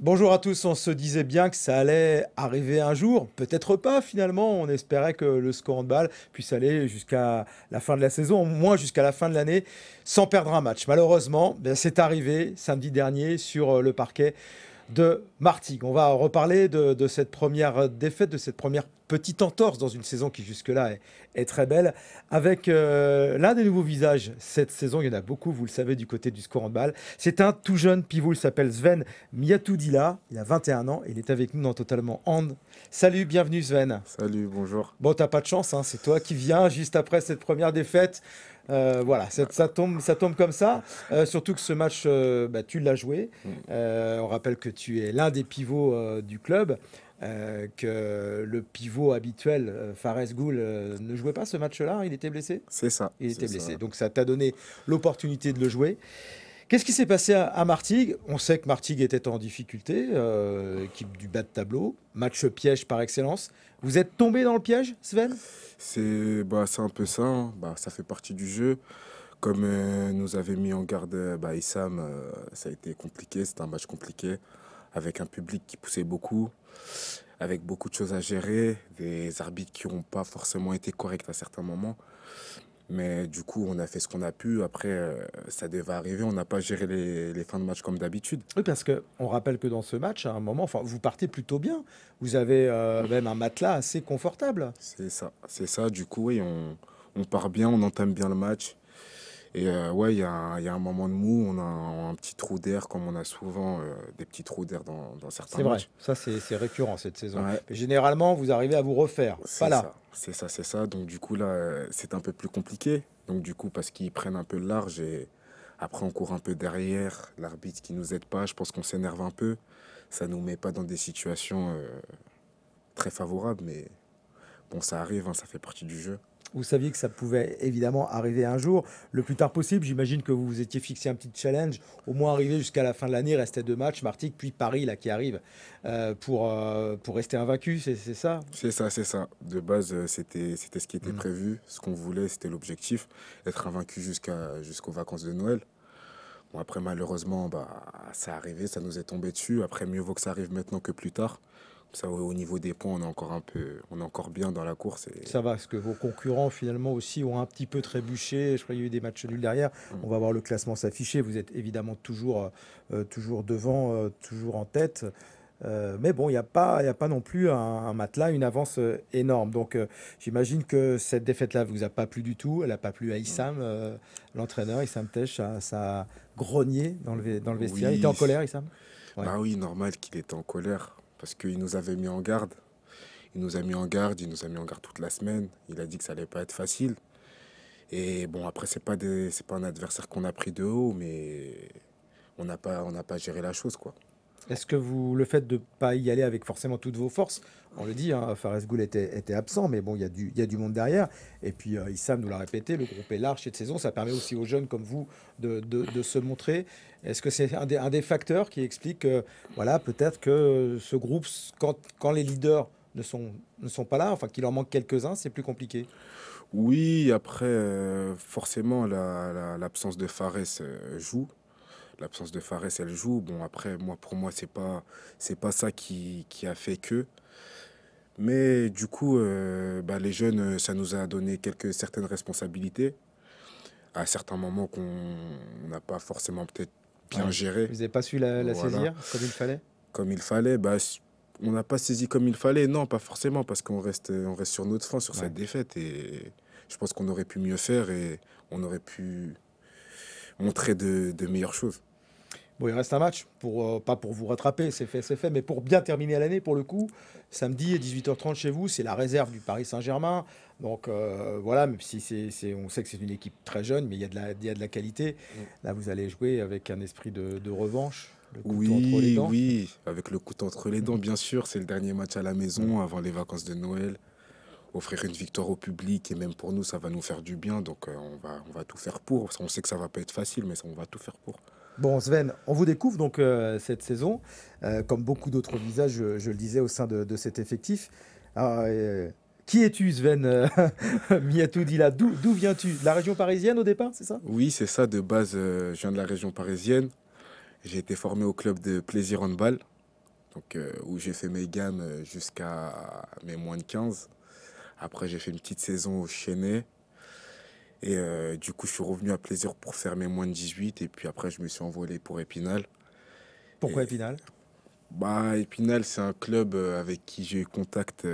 Bonjour à tous, on se disait bien que ça allait arriver un jour, peut-être pas finalement, on espérait que le score handball puisse aller jusqu'à la fin de la saison, au moins jusqu'à la fin de l'année, sans perdre un match. Malheureusement, ben, c'est arrivé samedi dernier sur le parquet de Martigues. On va reparler de cette première défaite, de cette première petite entorse dans une saison qui jusque-là est très belle, avec l'un des nouveaux visages cette saison. Il y en a beaucoup, vous le savez, du côté du score handball. C'est un tout jeune pivot, il s'appelle Sven Miatoudila, il a 21 ans et il est avec nous dans Totalement Hand. Salut, bienvenue Sven. Salut, bonjour. Bon, t'as pas de chance, hein, c'est toi qui viens juste après cette première défaite. Voilà, ça tombe comme ça. Surtout que ce match, bah, tu l'as joué. Mm. On rappelle que tu es l'un des pivots du club, que le pivot habituel, Fares Goul, ne jouait pas ce match-là, hein, il était blessé. C'est ça, Il c'est était blessé, ça. donc ça t'a donné l'opportunité de le jouer. Qu'est-ce qui s'est passé à Martigues? On sait que Martigues était en difficulté, équipe du bas de tableau, match piège par excellence. Vous êtes tombé dans le piège, Sven? C'est un peu ça, hein. Ça fait partie du jeu. Comme nous avait mis en garde Issam, ça a été compliqué, c'était un match compliqué, avec un public qui poussait beaucoup, avec beaucoup de choses à gérer, des arbitres qui n'ont pas forcément été corrects à certains moments. Mais du coup, on a fait ce qu'on a pu. Après, ça devait arriver. On n'a pas géré les fins de match comme d'habitude. Oui, parce que on rappelle que dans ce match, à un moment, enfin, vous partez plutôt bien. Vous avez même un matelas assez confortable. C'est ça, c'est ça. Du coup, oui, on part bien, on entame bien le match. Et ouais, il y a un moment de mou, on a un petit trou d'air, comme on a souvent des petits trous d'air dans certains C'est vrai, matchs. ça c'est récurrent cette saison. Ouais, Mais généralement, vous arrivez à vous refaire. Pas c'est là. ça, c'est ça, c'est ça. Donc du coup, là, c'est un peu plus compliqué. Donc du coup, parce qu'ils prennent un peu le large et après, on court un peu derrière. L'arbitre qui nous aide pas, je pense qu'on s'énerve un peu. Ça nous met pas dans des situations très favorables, mais bon, ça arrive, hein, ça fait partie du jeu. Vous saviez que ça pouvait évidemment arriver un jour, le plus tard possible. J'imagine que vous vous étiez fixé un petit challenge, au moins arriver jusqu'à la fin de l'année, restait deux matchs, Martigues, puis Paris là qui arrive pour rester invaincu, c'est ça? C'est ça, c'est ça. De base, c'était ce qui était Mm. prévu, ce qu'on voulait, c'était l'objectif, être invaincu jusqu'aux vacances de Noël. Bon, après, malheureusement, ça arrivé, ça nous est tombé dessus. Après, mieux vaut que ça arrive maintenant que plus tard. Comme ça, au niveau des points, on est encore on est encore bien dans la course. Ça va, parce que vos concurrents finalement aussi ont un petit peu trébuché. Je crois qu'il y a eu des matchs nuls derrière. On va voir le classement s'afficher. Vous êtes évidemment toujours devant, toujours en tête. Mais bon, il y a pas non plus un matelas, une avance énorme. Donc j'imagine que cette défaite-là vous a pas plu du tout. Elle n'a pas plu à Issam, l'entraîneur, Issam Tesh. Ça a grogné dans le vestiaire. Il était en Oui, colère, Issam? Ouais. bah oui, normal qu'il était en colère. Parce qu'il nous avait mis en garde. Il nous a mis en garde, il nous a mis en garde toute la semaine. Il a dit que ça allait pas être facile. Et bon, après, c'est pas un adversaire qu'on a pris de haut, mais on n'a pas géré la chose, quoi. Est-ce que le fait de ne pas y aller avec forcément toutes vos forces, on le dit, hein, Fares Goul était absent, mais bon, il y a du monde derrière. Et puis Issam nous l'a répété, le groupe est large cette saison, ça permet aussi aux jeunes comme vous de se montrer. Est-ce que c'est un des facteurs qui explique, voilà, peut-être que ce groupe, quand les leaders ne sont pas là, enfin qu'il en manque quelques-uns, c'est plus compliqué. Oui, après, forcément, l'absence de Fares joue. L'absence de Fares, elle joue. Bon, après, pour moi, c'est pas ça qui a fait que. Mais du coup, les jeunes, ça nous a donné certaines responsabilités à certains moments qu'on n'a pas forcément peut-être bien Ouais. géré. Vous n'avez pas su la Voilà, saisir comme il fallait? comme il fallait. On n'a pas saisi comme il fallait. Non, pas forcément, parce on reste sur notre faim, sur Ouais. cette défaite. Et je pense qu'on aurait pu mieux faire et on aurait pu montrer de meilleures choses. Bon, il reste un match, pas pour vous rattraper, c'est fait, mais pour bien terminer l'année, pour le coup, samedi à 18h30 chez vous, c'est la réserve du Paris Saint-Germain. Donc voilà, même si on sait que c'est une équipe très jeune, mais il y a de la qualité. Là, vous allez jouer avec un esprit de revanche, le couteau entre les Oui, dents. oui, avec le couteau entre les dents, bien sûr. C'est le dernier match à la maison avant les vacances de Noël. Offrir une victoire au public et même pour nous, ça va nous faire du bien. Donc on va tout faire pour. On sait que ça va pas être facile, mais on va tout faire pour. Bon, Sven, on vous découvre donc cette saison, comme beaucoup d'autres visages, je le disais, au sein de cet effectif. Alors, qui es-tu, Sven Miatoudila? D'où viens-tu? De la région parisienne au départ, c'est ça? Oui, c'est ça. De base, je viens de la région parisienne. J'ai été formé au club de Plaisir Handball. donc, où j'ai fait mes gammes jusqu'à mes moins de 15. Après, j'ai fait une petite saison au Chennai. Et du coup, je suis revenu à Plaisir pour faire mes moins de 18. Et puis après, je me suis envolé pour Épinal. Pourquoi Et Épinal? bah, Épinal, c'est un club avec qui j'ai eu contact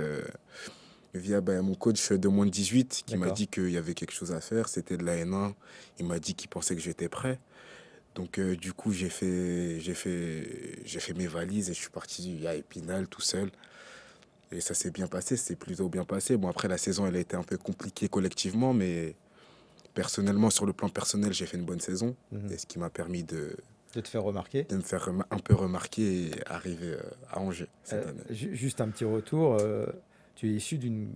via mon coach de moins de 18 qui m'a D'accord. dit qu'il y avait quelque chose à faire. C'était de la N1. Il m'a dit qu'il pensait que j'étais prêt. Donc, du coup, j'ai fait mes valises et je suis parti à Épinal tout seul. Et ça s'est bien passé, c'est plutôt bien passé. Bon, après, la saison, elle a été un peu compliquée collectivement, mais personnellement, sur le plan personnel, j'ai fait une bonne saison. Mhm. Et ce qui m'a permis De te faire remarquer. de me faire un peu remarquer et arriver à Angers cette année. Juste un petit retour. Tu es issu d'une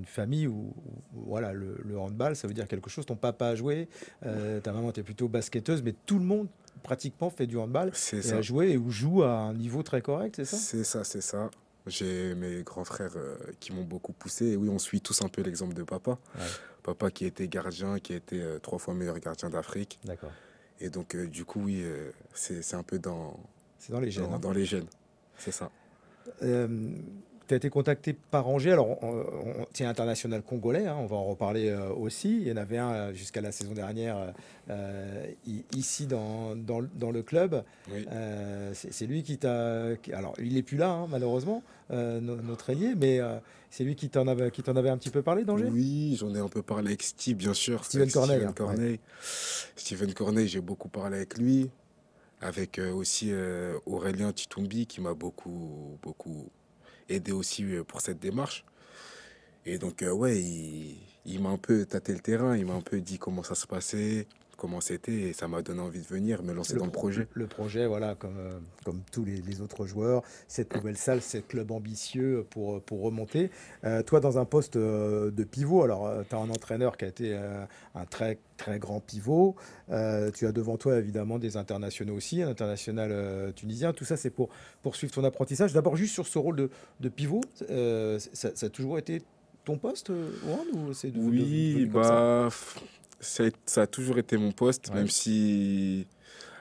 famille où, voilà, le handball, ça veut dire quelque chose. Ton papa a joué, ta maman était plutôt basketteuse, mais tout le monde pratiquement fait du handball C'est et a ça, joué ou joue à un niveau très correct, c'est ça? c'est ça, c'est ça. J'ai mes grands frères qui m'ont beaucoup poussé. Et oui, on suit tous un peu l'exemple de papa. Ouais, Papa qui était gardien, qui était 3 fois meilleur gardien d'Afrique. d'accord. Et donc, du coup, oui, c'est un peu C'est dans les gènes, hein. dans les gènes. C'est ça. Tu as été contacté par Angers. Alors, tu es international congolais, hein, on va en reparler aussi. Il y en avait un jusqu'à la saison dernière ici dans le club. Oui, C'est lui qui t'a. Alors, il n'est plus là, hein, malheureusement, notre ailier, mais c'est lui qui t'en avait un petit peu parlé d'Angers? oui, j'en ai un peu parlé avec Steve, bien sûr. Steven Avec Corneille, Steven hein, ouais. Corneille. Steven Corneille, j'ai beaucoup parlé avec lui. Avec aussi Aurélien Titumbi qui m'a beaucoup aidé aussi pour cette démarche. Et donc, ouais, il m'a un peu tâté le terrain, il m'a un peu dit comment ça se passait, comment c'était, et ça m'a donné envie de venir me lancer dans le projet. Le projet, voilà, comme tous les autres joueurs, cette nouvelle salle, ce club ambitieux pour remonter. Toi, dans un poste de pivot, alors tu as un entraîneur qui a été un très, très grand pivot. Tu as devant toi, évidemment, des internationaux aussi, un international tunisien. Tout ça, c'est pour poursuivre ton apprentissage. D'abord, juste sur ce rôle de pivot, ça a toujours été ton poste au hand ou c'est Oui, devenu comme ça? ça a toujours été mon poste, Ouais. même si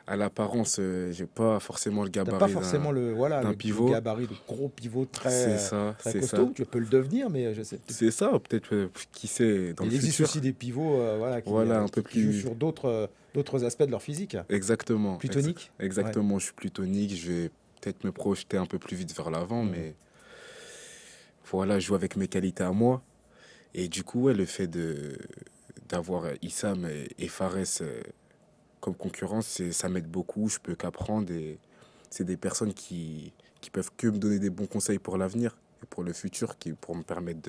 à l'apparence, j'ai pas forcément le T'as pas gabarit forcément voilà, d'un le pivot. gabarit de gros pivot C'est très, ça, très c'est ça. costaud. Tu peux le devenir, mais je sais peut-être. C'est ça, peut-être, qui sait, dans le Il existe futur. aussi des pivots voilà, Voilà, un peu qui jouent plus. sur d'autres aspects de leur physique. Exactement. Plus tonique. Ouais. Exactement, je suis plus tonique, je vais peut-être me projeter un peu plus vite vers l'avant, Mhm. mais voilà, jouer avec mes qualités à moi. Et du coup, ouais, le fait d'avoir Issam et Fares comme concurrence, ça m'aide beaucoup, je peux qu'apprendre et c'est des personnes qui peuvent que me donner des bons conseils pour l'avenir et pour le futur, pour me permettre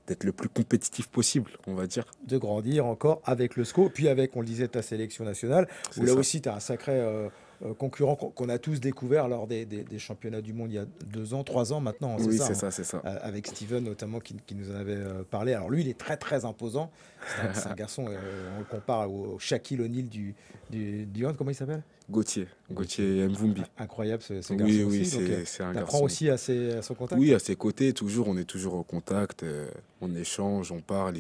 d'être le plus compétitif possible, on va dire. De grandir encore avec le SCO, puis avec, on le disait, ta sélection nationale, où C'est là ça. aussi, tu as un sacré concurrent qu'on a tous découvert lors des championnats du monde il y a 2 ans, 3 ans maintenant, c'est Oui, ça, c'est hein. ça, c'est ça. Avec Steven notamment qui nous en avait parlé. Alors lui, il est très très imposant. C'est un garçon, on le compare au Shaquille O'Neal du hand, comment il s'appelle? Gauthier Mvumbi. Incroyable ce Oui, garçon oui, aussi. Donc c'est un tu apprends garçon. aussi à son contact. Oui, à ses côtés, on est toujours en contact, on échange, on parle.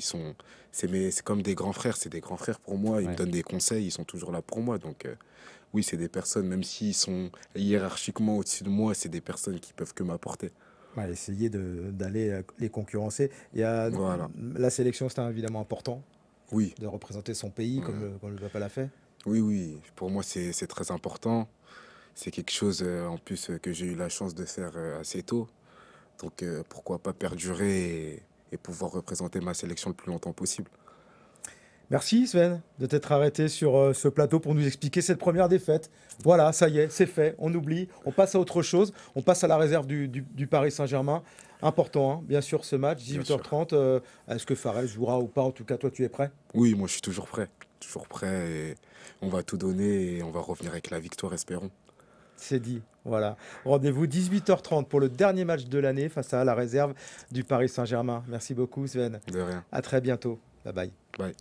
C'est comme des grands frères, c'est des grands frères pour moi. Ils me Ouais. donnent des conseils, ils sont toujours là pour moi. Donc, oui, c'est des personnes, même s'ils sont hiérarchiquement au-dessus de moi, c'est des personnes qui peuvent que m'apporter. Ouais, essayer d'aller les concurrencer. Il y a, Voilà. la sélection, c'est évidemment important Oui, de représenter son pays comme le papa l'a fait. oui, oui. Pour moi, c'est très important. C'est quelque chose, en plus, que j'ai eu la chance de faire assez tôt. Donc, pourquoi pas perdurer et pouvoir représenter ma sélection le plus longtemps possible. Merci Sven de t'être arrêté sur ce plateau pour nous expliquer cette première défaite. Voilà, ça y est, c'est fait, on oublie, on passe à autre chose, on passe à la réserve du Paris Saint-Germain. Important, hein, bien sûr, ce match, Bien sûr. 18h30. Est-ce que Farrell jouera ou pas? En tout cas, toi, tu es prêt? Oui, moi je suis toujours prêt. Toujours prêt et on va tout donner et on va revenir avec la victoire, espérons. C'est dit, voilà. Rendez-vous 18h30 pour le dernier match de l'année face à la réserve du Paris Saint-Germain. Merci beaucoup Sven. De rien. À très bientôt. Bye bye. Bye.